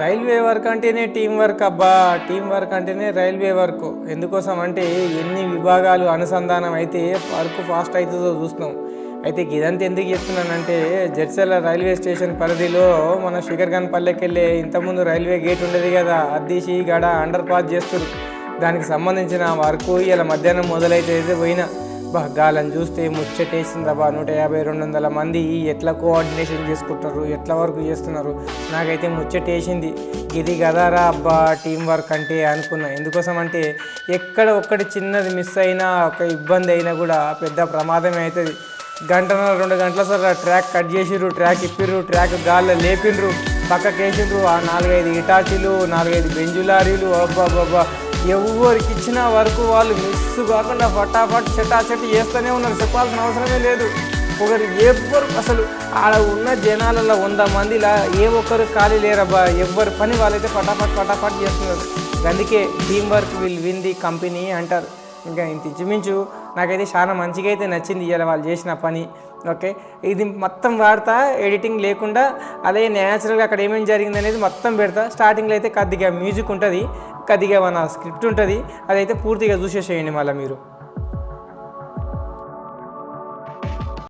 Railway work అంటేనే team work అబ్బా. Team work అంటేనే రైల్వే వర్క్. ఎందుకోసం అంటే ఎన్ని విభాగాలు అనుసంధానం అయితే వర్క్ ఫాస్ట్ అవుతుందో చూస్తున్నాం. అయితే ఇదంతా ఎందుకు చెప్తున్నానంటే జడ్చర్ల రైల్వే స్టేషన్ పరిధిలో మన శిఖర్గన్పల్లెకి వెళ్ళే ఇంతకుముందు రైల్వే గేట్ ఉండేది కదా, అద్దీసి గడ అండర్ పాస్ చేస్తారు. దానికి సంబంధించిన వర్క్ ఇలా మధ్యాహ్నం మొదలైతే పోయినా గాలని చూస్తే ముచ్చటేసిందబ్బా. 150-200 మంది ఎట్లా కోఆర్డినేషన్ చేసుకుంటారు, ఎట్లా వర్క్ చేస్తున్నారు, నాకైతే ముచ్చటేసింది. ఇది కదారా అబ్బా టీం వర్క్ అంటే అనుకున్నా. ఎందుకోసం అంటే ఎక్కడ ఒక్కటి చిన్నది మిస్ అయినా, ఒక ఇబ్బంది అయినా కూడా పెద్ద ప్రమాదమే అవుతుంది. 1-2 గంటల సార్ ట్రాక్ కట్ చేసిర్రు, ట్రాక్ ఇప్పిర్రు, ట్రాక్ గాల్లో లేపిండ్రు, పక్కకి వేసిండ్రు. ఆ 4-5 ఇటాచీలు, 4-5 బెంజు లారీలు, అబ్బాబ్బాబ్బా ఎవరికి ఇచ్చిన వరకు వాళ్ళు మిస్ కాకుండా ఫటాఫట్ చటాచటి చేస్తూనే ఉన్నారు. చెప్పాల్సిన అవసరమే లేదు. ఒకరు ఎవ్వరు అసలు ఆడ ఉన్న జనాలలో 100 మందిలా ఏ ఒక్కరు ఖాళీ లేరబ్బా. ఎవ్వరు పని వాళ్ళైతే ఫటాఫట్ చేస్తున్నారు. అందుకే team work will win the company అంటారు. ఇంకా ఇంత ఇంచుమించు నాకైతే చాలా మంచిగా అయితే నచ్చింది ఇలా వాళ్ళు చేసిన పని. ఓకే, ఇది మొత్తం వాడతా, ఎడిటింగ్ లేకుండా అదే న్యాచురల్గా అక్కడ ఏమేమి జరిగింది అనేది మొత్తం పెడతా. స్టార్టింగ్లో అయితే కొద్దిగా మ్యూజిక్ ఉంటుంది, కొద్దిగా మన స్క్రిప్ట్ ఉంటుంది, అదైతే పూర్తిగా చూసేసేయండి మళ్ళీ మీరు.